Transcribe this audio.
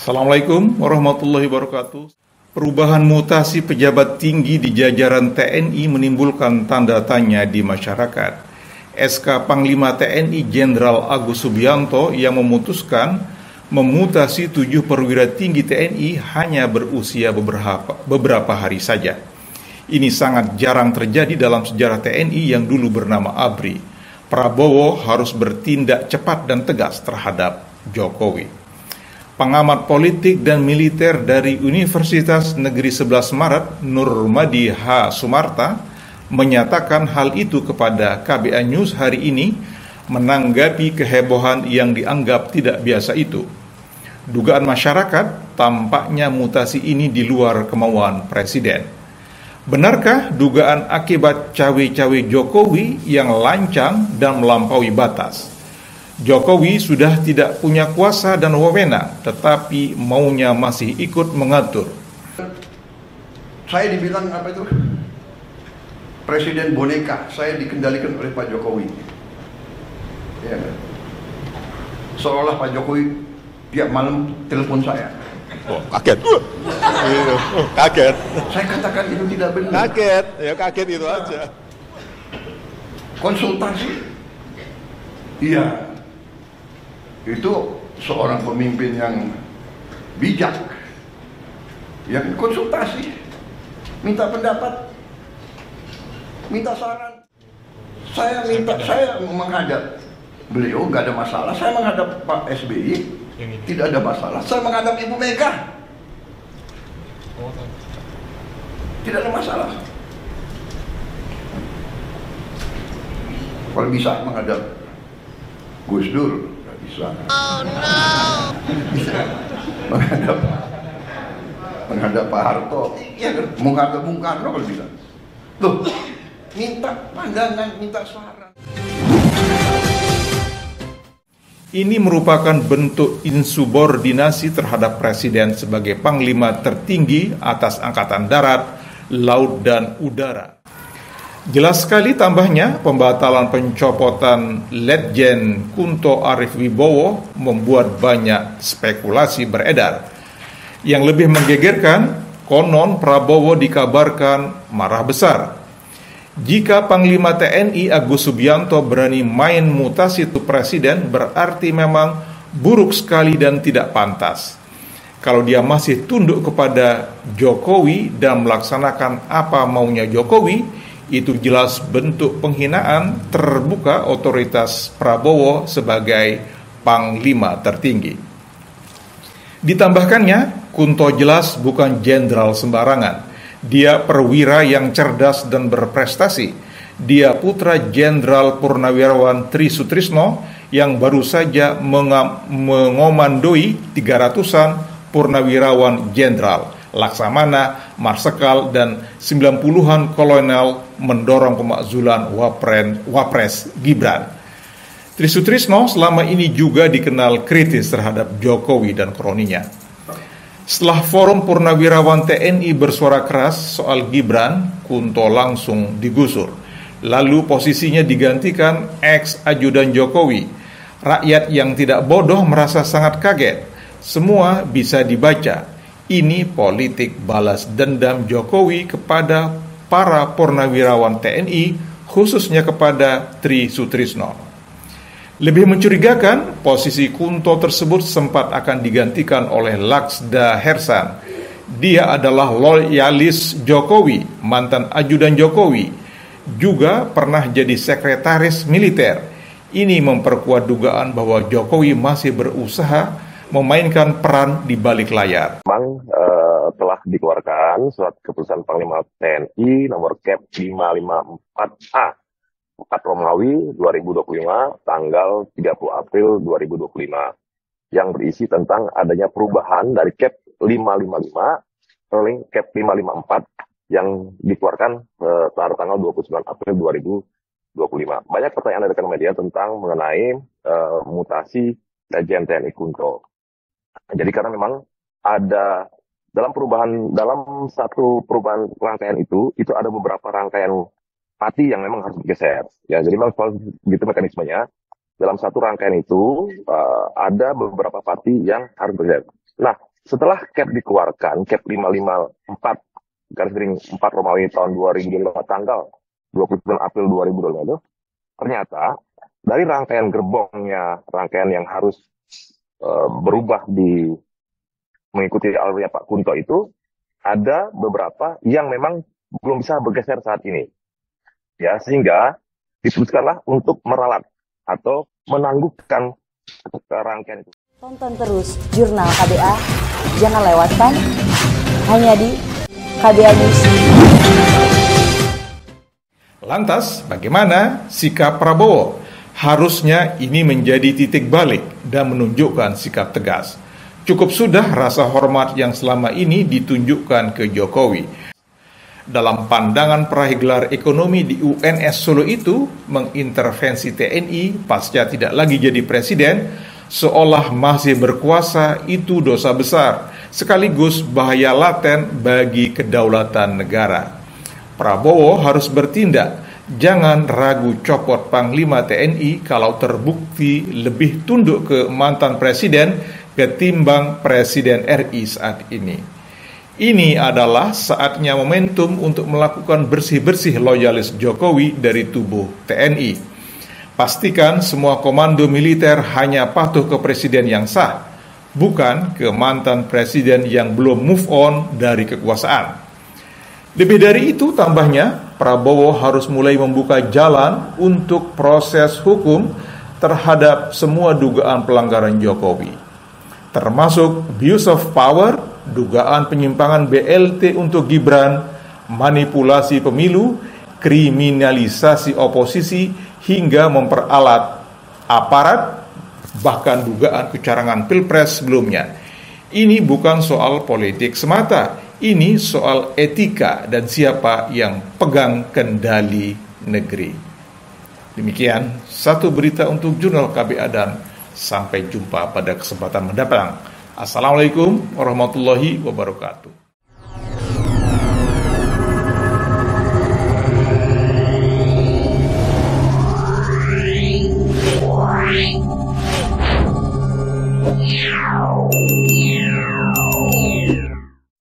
Assalamualaikum warahmatullahi wabarakatuh. Perubahan mutasi pejabat tinggi di jajaran TNI menimbulkan tanda tanya di masyarakat. SK Panglima TNI Jenderal Agus Subianto yang memutuskan memutasi 7 perwira tinggi TNI hanya berusia beberapa hari saja. Ini sangat jarang terjadi dalam sejarah TNI yang dulu bernama ABRI. Prabowo harus bertindak cepat dan tegas terhadap Jokowi. Pengamat politik dan militer dari Universitas Negeri 11 Maret, Nurmadi H. Sumarta, menyatakan hal itu kepada KBA News hari ini menanggapi kehebohan yang dianggap tidak biasa itu. Dugaan masyarakat tampaknya mutasi ini di luar kemauan Presiden. Benarkah dugaan akibat cawe-cawe Jokowi yang lancang dan melampaui batas? Jokowi sudah tidak punya kuasa dan wewenang, tetapi maunya masih ikut mengatur. Saya dibilang apa itu? Presiden boneka, saya dikendalikan oleh Pak Jokowi. Ya, seolah Pak Jokowi tiap malam telepon saya. Oh, kaget. Kaget. Saya katakan itu tidak benar. Kaget, ya kaget itu aja. Konsultasi. Iya. Itu seorang pemimpin yang bijak, yang konsultasi, minta pendapat, minta saran. Saya menghadap beliau, nggak ada masalah. Saya menghadap Pak SBY, tidak ada masalah. Saya menghadap Ibu Mega, tidak ada masalah. Kalau bisa menghadap Gus Dur, bisa. Oh no. Bisa menghadap Pak Harto, ya kan? Menghadap Bung Karno kalau bisa. Loh, minta pandangan, minta saran. Ini merupakan bentuk insubordinasi terhadap Presiden sebagai Panglima tertinggi atas Angkatan Darat, Laut, dan Udara. Jelas sekali tambahnya, pembatalan pencopotan Letjen Kunto Arif Wibowo membuat banyak spekulasi beredar. Yang lebih menggegerkan, konon Prabowo dikabarkan marah besar. Jika Panglima TNI Agus Subianto berani main mutasi itu Presiden, berarti memang buruk sekali dan tidak pantas. Kalau dia masih tunduk kepada Jokowi dan melaksanakan apa maunya Jokowi, itu jelas bentuk penghinaan terbuka otoritas Prabowo sebagai Panglima tertinggi. Ditambahkannya, Kunto jelas bukan jenderal sembarangan. Dia perwira yang cerdas dan berprestasi. Dia putra Jenderal Purnawirawan Tri Sutrisno yang baru saja mengomandoi 300-an purnawirawan jenderal, laksamana, marsekal, dan 90-an kolonel mendorong pemakzulan Wapres Gibran. Tri Sutrisno selama ini juga dikenal kritis terhadap Jokowi dan kroninya. Setelah forum purnawirawan TNI bersuara keras soal Gibran, Kunto langsung digusur. Lalu posisinya digantikan ex-ajudan Jokowi. Rakyat yang tidak bodoh merasa sangat kaget. Semua bisa dibaca. Ini politik balas dendam Jokowi kepada para purnawirawan TNI, khususnya kepada Tri Sutrisno. Lebih mencurigakan, posisi Kunto tersebut sempat akan digantikan oleh Laksda Hersan. Dia adalah loyalis Jokowi, mantan ajudan Jokowi, juga pernah jadi sekretaris militer. Ini memperkuat dugaan bahwa Jokowi masih berusaha memainkan peran di balik layar. Memang telah dikeluarkan surat keputusan Panglima TNI nomor Kep 554A 4 Romawi 2025 tanggal 30 April 2025 yang berisi tentang adanya perubahan dari Kep 555 ke Kep 554 yang dikeluarkan pada tanggal 29 April 2025. Banyak pertanyaan dari rekan media tentang mengenai mutasi Letjen TNI Kunto. Jadi karena memang ada dalam satu perubahan rangkaian itu ada beberapa rangkaian pati yang memang harus digeser. Ya, jadi memang begitu mekanismenya. Dalam satu rangkaian itu ada beberapa pati yang harus bergeser. Nah, Setelah Cap dikeluarkan, Cap 554 Romawi tahun 2025 tanggal 29 April 2025, ternyata dari rangkaian gerbongnya, rangkaian yang harus berubah mengikuti alurnya Pak Kunto itu, ada beberapa yang memang belum bisa bergeser saat ini. Ya, sehingga diputuskanlah untuk meralat atau menangguhkan rangkaian itu. Tonton terus Jurnal KBA, jangan lewatkan hanya di KBA News. Lantas, bagaimana sikap Prabowo? Harusnya ini menjadi titik balik dan menunjukkan sikap tegas. Cukup sudah rasa hormat yang selama ini ditunjukkan ke Jokowi. Dalam pandangan peraih gelar ekonomi di UNS Solo itu, mengintervensi TNI pasca tidak lagi jadi presiden, seolah masih berkuasa itu dosa besar, sekaligus bahaya laten bagi kedaulatan negara. Prabowo harus bertindak, jangan ragu copot Panglima TNI kalau terbukti lebih tunduk ke mantan presiden ketimbang Presiden RI saat ini. Ini adalah saatnya momentum untuk melakukan bersih-bersih loyalis Jokowi dari tubuh TNI. Pastikan semua komando militer hanya patuh ke presiden yang sah, bukan ke mantan presiden yang belum move on dari kekuasaan. Lebih dari itu tambahnya, Prabowo harus mulai membuka jalan untuk proses hukum terhadap semua dugaan pelanggaran Jokowi, termasuk abuse of power, dugaan penyimpangan BLT untuk Gibran, manipulasi pemilu, kriminalisasi oposisi, hingga memperalat aparat, bahkan dugaan kecurangan pilpres sebelumnya. Ini bukan soal politik semata, ini soal etika dan siapa yang pegang kendali negeri. Demikian satu berita untuk Jurnal KBA dan sampai jumpa pada kesempatan mendatang. Assalamualaikum warahmatullahi wabarakatuh.